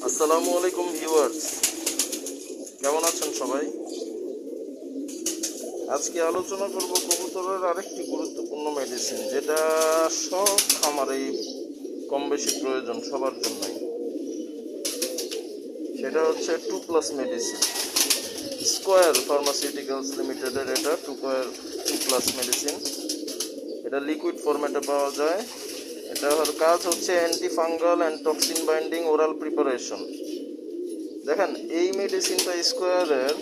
আসসালামু আলাইকুম ভিউয়ার্স, কেমন আছেন সবাই? আজকে আলোচনা করব কবুতরের আরেকটি গুরুত্বপূর্ণ মেডিসিন, যেটা সব খামারেই কম বেশি প্রয়োজন সবার জন্যই। সেটা হচ্ছে 2+ মেডিসিন। স্কোয়ার ফার্মাসিউটিক্যালস লিমিটেডের এটা 2+ মেডিসিন। এটা লিকুইড ফরম্যাটে পাওয়া যায়। এটার কাজ হচ্ছে anti fungal and toxin binding oral preparation. দেখেন, এই মেডিসিনটা স্কোয়ারের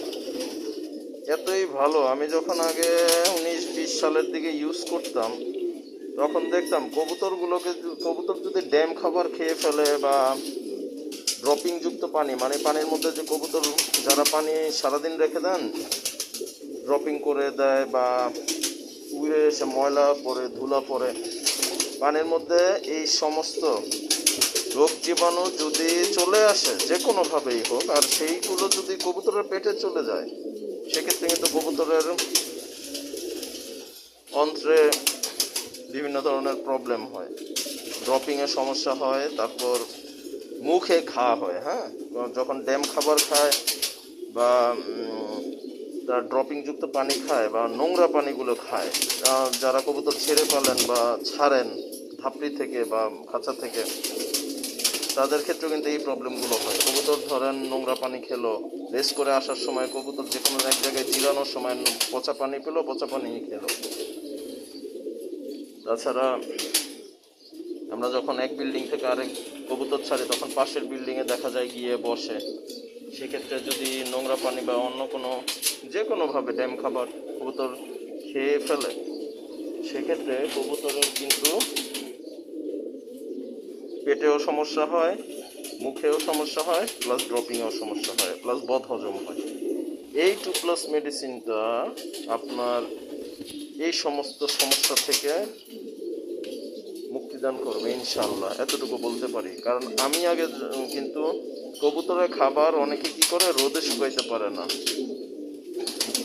এতই ভালো। আমি যখন আগে 19-20 সালের দিকে ইউজ করতাম, তখন দেখতাম কবুতর যদি ড্যাম খাবার খেয়ে ফেলে বা ড্রপিংযুক্ত পানি, মানে পানির মধ্যে যে কবুতর যারা পানি সারাদিন রেখে দেন, ড্রপিং করে দেয় বা উড়ে এসে ময়লা পড়ে, ধুলা পড়ে পানির মধ্যে, এই সমস্ত রোগ জীবাণু যদি চলে আসে যে কোনোভাবেই হোক, আর সেইগুলো যদি কবুতরের পেটে চলে যায়, সেক্ষেত্রে কিন্তু কবুতরের অন্ত্রে বিভিন্ন ধরনের প্রবলেম হয়, ড্রপিংয়ের সমস্যা হয়, তারপর মুখে ঘা হয়। হ্যাঁ, যখন ড্যাম খাবার খায় বা তার ড্রপিংযুক্ত পানি খায় বা নোংরা পানিগুলো খায়, যারা কবুতর ছেড়ে পালেন বা ছাড়েন ধাপড়ি থেকে বা খাঁচা থেকে, তাদের ক্ষেত্রেও কিন্তু এই প্রবলেমগুলো হয়। কবুতর ধরেন নোংরা পানি খেলো, রেস করে আসার সময় কবুতর যে কোনো এক জায়গায় জিরানোর সময় পচা পানি পেলো, পচা পানি খেলো। তাছাড়া আমরা যখন এক বিল্ডিং থেকে আরেক কবুতর ছাড়ি, তখন পাশের বিল্ডিংয়ে দেখা যায় গিয়ে বসে। সেক্ষেত্রে যদি নোংরা পানি বা অন্য কোনো যে কোনোভাবে ড্যাম খাবার কবুতর খেয়ে ফেলে, সেক্ষেত্রে কবুতরের কিন্তু পেটেও সমস্যা হয়, মুখেও সমস্যা হয়, প্লাস ড্রপিংয়েও সমস্যা হয়, প্লাস বদহজম হয়। এই 2+ মেডিসিনটা আপনার এই সমস্ত সমস্যা থেকে মুক্তিদান করবে ইনশাল্লাহ, এতটুকু বলতে পারি। কারণ আমি আগে কিন্তু কবুতরের খাবার অনেকে কি করে, রোদে শুকাইতে পারে না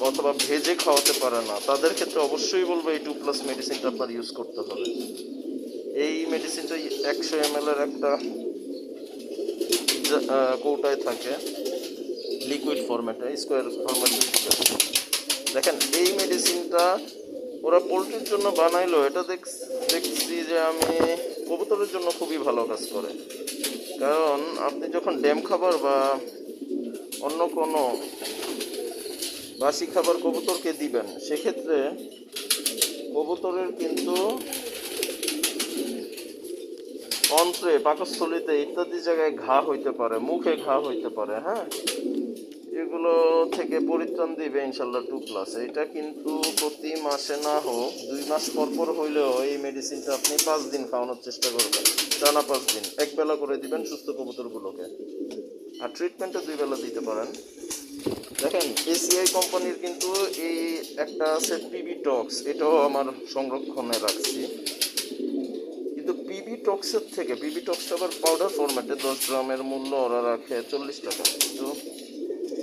অথবা ভেজে খাওয়াতে পারে না, তাদের ক্ষেত্রে অবশ্যই বলবো এই 2+ মেডিসিনটা আপনার ইউজ করতে হবে। এই মেডিসিনটা 100 ml এর একটা কৌটায় থাকে, লিকুইড ফরম্যাটে, স্কোয়ার ফরম্যাটে। দেখেন, এই মেডিসিনটা ওরা পোলট্রির জন্য বানাইলো, এটা দেখছি যে আমি কবুতরের জন্য খুবই ভালো কাজ করে। কারণ আপনি যখন ড্যাম খাবার বা অন্য কোনো বাসি খাবার কবুতরকে দিবেন, সেক্ষেত্রে কবুতরের কিন্তু অন্ত্রে, পাকস্থলিতে ইত্যাদি জায়গায় ঘা হইতে পারে, মুখে ঘা হইতে পারে। হ্যাঁ, এগুলো থেকে পরিত্রাণ দিবে ইনশাল্লাহ 2+। এটা কিন্তু প্রতি মাসে না হোক 2 মাস পর পর হইলেও এই মেডিসিনটা আপনি 5 দিন খাওয়ানোর চেষ্টা করবেন, টানা 5 দিন, এক বেলা করে দিবেন সুস্থ কবুতরগুলোকে। আর ট্রিটমেন্টটা 2 বেলা দিতে পারেন। দেখেন, এসিআই কোম্পানির কিন্তু এই একটা আছে পিবি টক্স, এটাও আমার সংরক্ষণে রাখছি। কিন্তু পিবি টক্সটা আবার পাউডার ফরম্যাটে 10 গ্রামের মূল্য ওরা রাখে 40 টাকা কিন্তু।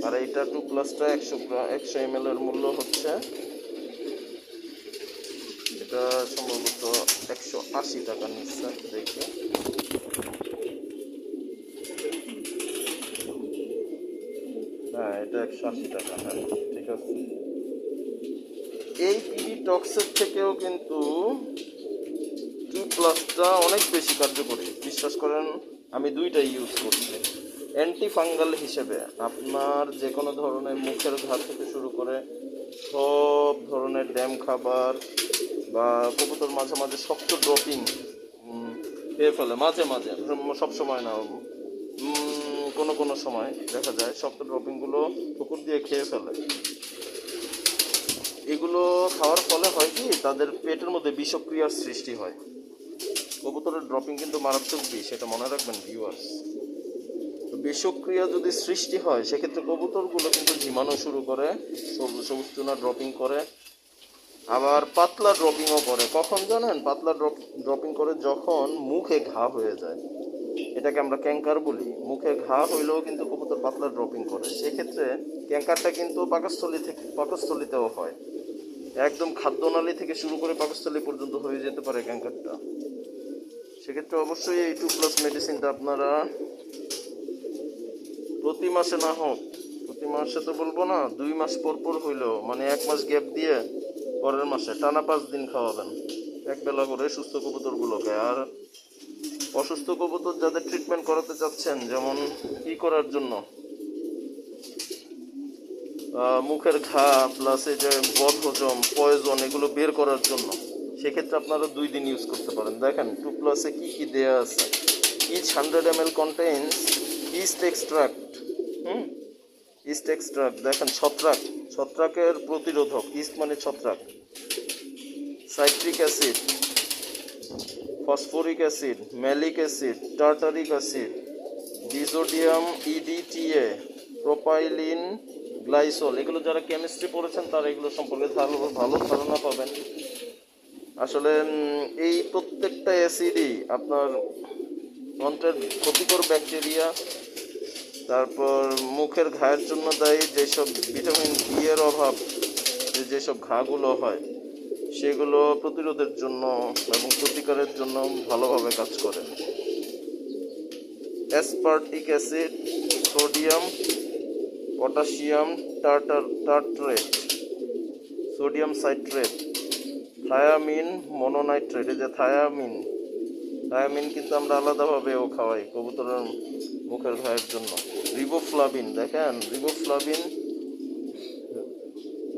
আর এইটা 2+টা 100 ml এর মূল্য হচ্ছে, এটা সম্ভবত 180 টাকা নিচ্ছে দেখে। হ্যাঁ, এটা 180 টাকা। হ্যাঁ, ঠিক আছে। এই পিবি টক্সের থেকেও কিন্তু 2+টা অনেক বেশি কার্যকরী, বিশ্বাস করেন। আমি দুইটাই ইউজ করছি অ্যান্টি ফাঙ্গাল হিসেবে। আপনার যে কোনো ধরনের মুখের ঘা থেকে শুরু করে সব ধরনের ড্যাম খাবার বা কবুতর মাঝে মাঝে শক্ত ড্রপিং খেয়ে ফেলে, মাঝে মাঝে, সব সময় না, কোনো কোনো সময় দেখা যায় শক্ত ড্রপিংগুলো পুকুর দিয়ে খেয়ে ফেলে। এগুলো খাওয়ার ফলে হয় কি, তাদের পেটের মধ্যে বিষক্রিয়ার সৃষ্টি হয়। কবুতরের ড্রপিং কিন্তু মারাত্মক বিষ, এটা মনে রাখবেন ভিউয়ার্স। তো বিষক্রিয়া যদি সৃষ্টি হয়, সেক্ষেত্রে কবুতরগুলো কিন্তু ঝিমানো শুরু করে, সবুজ চুনা ড্রপিং করে, আবার পাতলা ড্রপিংও করে। কখন জানেন? পাতলা ড্রপিং করে যখন মুখে ঘা হয়ে যায়, এটাকে আমরা ক্যাঙ্কার বলি। মুখে ঘা হইলেও কিন্তু কবুতর পাতলা ড্রপিং করে। সেক্ষেত্রে ক্যাঙ্কারটা কিন্তু পাকস্থলিতেও হয়, একদম খাদ্যনালী থেকে শুরু করে পাকস্থলী পর্যন্ত হয়ে যেতে পারে ক্যাঙ্কারটা। সেক্ষেত্রে অবশ্যই এই 2+ মেডিসিনটা আপনারা প্রতি মাসে না হোক, প্রতি মাসে তো বলবো না, 2 মাস পর পর হইলেও, মানে 1 মাস গ্যাপ দিয়ে পরের মাসে টানা 5 দিন খাওয়াবেন এক বেলা করে সুস্থ কবুতরগুলোকে। আর অসুস্থ কবুতর যাদের ট্রিটমেন্ট করাতে চাচ্ছেন, যেমন কি করার জন্য, মুখের ঘা প্লাস এই যে বদহজম, পয়জন, এগুলো বের করার জন্য, সেক্ষেত্রে আপনারা 2 দিন ইউজ করতে পারেন। দেখেন 2+ কি কি দেয়া আছে। Each 100 ml contains yeast extract, yeast extract. দেখেন ছত্রাক, ছত্রাকের প্রতিরোধক, ইস্ট মানে ছত্রাক, citric acid, phosphoric acid, malic acid, tartaric acid, disodium EDTA, propylene glycol. এগুলো যারা কেমিস্ট্রি পড়েছেন তারা এগুলো সম্পর্কে ভালো ধারণা পাবেন। আসলে এই প্রত্যেকটা অ্যাসিডই আপনার অন্ত্রের ক্ষতিকর ব্যাকটেরিয়া, তারপর মুখের ঘায়ের জন্য দায়ী, যেসব ভিটামিন ডি এর অভাব যেসব ঘাগুলো হয় সেগুলো প্রতিরোধের জন্য এবং প্রতিকারের জন্য ভালোভাবে কাজ করে। Aspartic acid, sodium, potassium tartrate, sodium citrate, thiamine mononitrate. এই যে থায়ামিন কিন্তু আমরা আলাদাভাবেও খাওয়াই কবুতরের মুখের ঘায়ের জন্য। রিবোফ্লাভিন, দেখেন রিবোফ্লাভিন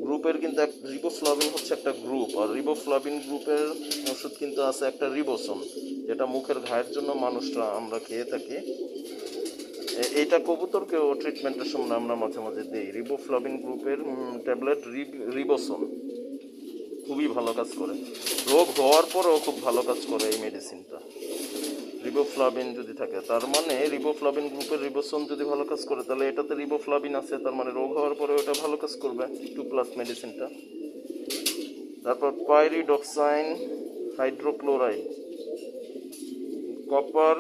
গ্রুপের কিন্তু রিবোফ্লাভিন হচ্ছে একটা গ্রুপ, আর রিবোফ্লাভিন গ্রুপের ওষুধ কিন্তু আছে একটা রিবোসোম, যেটা মুখের ঘায়ের জন্য মানুষরা আমরা খেয়ে থাকি। এইটা কবুতরকেও ট্রিটমেন্টের সময় আমরা মাঝে মাঝে দিই। রিবোফ্লাভিন গ্রুপের ট্যাবলেট, রিবোসোম, খুবই ভালো কাজ করে। রোগ হওয়ার পরেও খুব ভালো কাজ করে এই মেডিসিনটা। রিবোফ্লাভিন যদি থাকে, তার মানে রিবোফ্লাভিন গ্রুপের রিবোসোম যদি ভালো কাজ করে, তাহলে এটাতে রিবোফ্লাভিন আছে, তার মানে রোগ হওয়ার পরে ওটা ভালো কাজ করবে 2+ মেডিসিনটা। তারপর pyridoxine hydrochloride, copper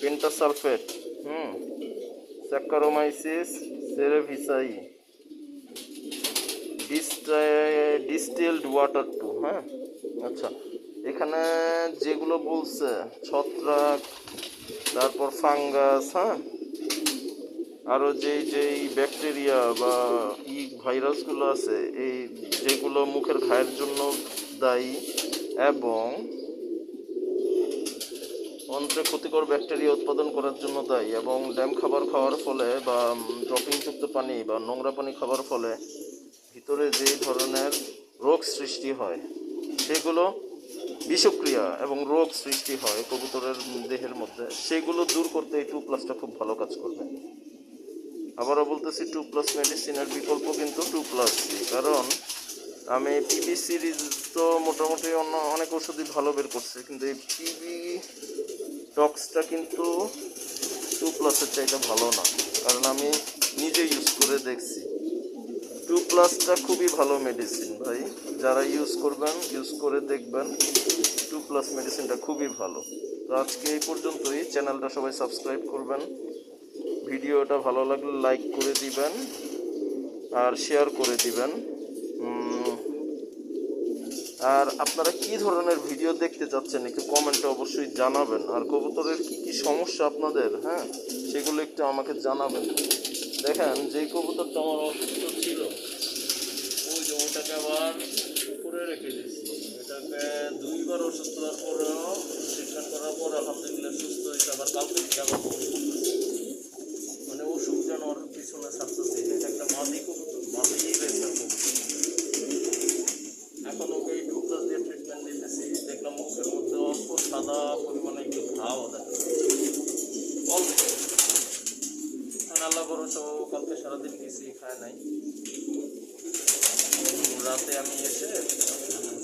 pentasulphate, Saccharomyces cerevisiae, distilled water 2। হ্যাঁ, আচ্ছা, এখানে যেগুলো বলছে ছত্রাক, তারপর ফাঙ্গাস, আরও যেই ব্যাকটেরিয়া বা ভাইরাসগুলো আছে, এই যেগুলো মুখের ঘায়ের জন্য দায়ী এবং অন্ত্রে ক্ষতিকর ব্যাকটেরিয়া উৎপাদন করার জন্য দায়ী, এবং ড্যাম খাবার খাওয়ার ফলে বা ড্রপিংযুক্ত পানি বা নোংরা পানি খাওয়ার ফলে ভিতরে যেই ধরনের রোগ সৃষ্টি হয়, সেগুলো বিষক্রিয়া এবং রোগ সৃষ্টি হয় কবুতরের দেহের মধ্যে, সেগুলো দূর করতে এই 2+টা খুব ভালো কাজ করবে। আবারও বলতেছি, 2+ মেডিসিনের বিকল্প কিন্তু 2+C, কারণ আমি পিবি সিরিজ তো মোটামুটি অনেক ওষুধই ভালো বের করছে, কিন্তু এই পিবি টক্সটা কিন্তু 2+এর চাইতে ভালো না, কারণ আমি নিজে ইউজ করে দেখছি। 2+টা খুবই ভালো মেডিসিন ভাই, যারা ইউজ করবেন ইউজ করে দেখবেন, 2+ মেডিসিনটা খুবই ভালো। তো আজকে এই পর্যন্তই। চ্যানেলটা সবাই সাবস্ক্রাইব করবেন, ভিডিওটা ভালো লাগলে লাইক করে দিবেন আর শেয়ার করে দিবেন। আর আপনারা কি ধরনের ভিডিও দেখতে চাচ্ছেন একটু কমেন্টে অবশ্যই জানাবেন, আর কবুতরের কি কি সমস্যা আপনাদের, সেগুলো একটু আমাকে জানাবেন। দেখেন, যেই কবুতরটা আমার অসুস্থ ছিল, ওই যে ওটাকে আবার উপরে রেখে দিয়েছি, এটাকে 2 বার অসুস্থ হওয়ার পরেও ট্রিটমেন্ট করার পর আলহামদুলিল্লাহ সুস্থ হয়েছে, আবার কালকে থেকে আবার মানে ওষুধ যেন ওর পিছনে ছাড়তেছে। এটা একটা মাদি কবুতর, মাদি রেসার কবুতর। এখন ওকে 2+ দিয়ে ট্রিটমেন্ট দিতেছি, দেখলাম মুখের মধ্যে অল্প সাদা পরিমাণে একটু ঘাও দেখা অল্প। আল্লাহ ভরসা, কালকে সারাদিন কিছুই খায় নাই। রাতে আমি এসে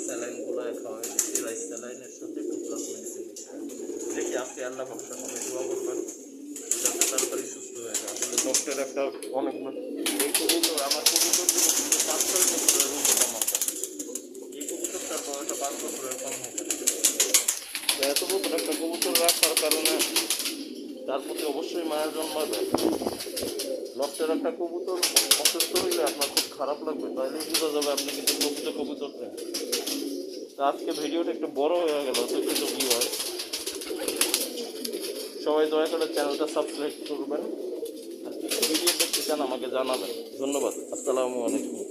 স্যালাইনগুলো খাওয়াই দিচ্ছি, রাইস স্যালাইনের সাথে 2+ মেডিসিন দিচ্ছি। দেখি আজকে আল্লাহ ভরসা সবাই দোয়া করবেন যাতে তাড়াতাড়ি সুস্থ হয়ে যায়। আসলে ডক্টর একটা অনেক এই কবুতর, আমার কবুতরগুলো কিন্তু 5-6 বছরের রোগ আমার কাছে, এই কবুতরটার বয়সটা 5 বছরের কম হবে। তো এত বছর একটা কবুতর রাখার কারণে তার প্রতি অবশ্যই মায়া জন্মাবে। লফটের একটা কবুতর অসুস্থ হইলে আপনার খুব খারাপ লাগবে, তাইলে বোঝা যাবে আপনি কিন্তু প্রকৃত কবুতর দেন। তো আজকে ভিডিওটা একটু বড় হয়ে গেল, তো একটু ভিউ হয়। সবাই দয়া করে চ্যানেলটা সাবস্ক্রাইব করবেন। আর কি ভিডিও দেখতে চান আমাকে জানাবেন। ধন্যবাদ। আসসালামু আলাইকুম।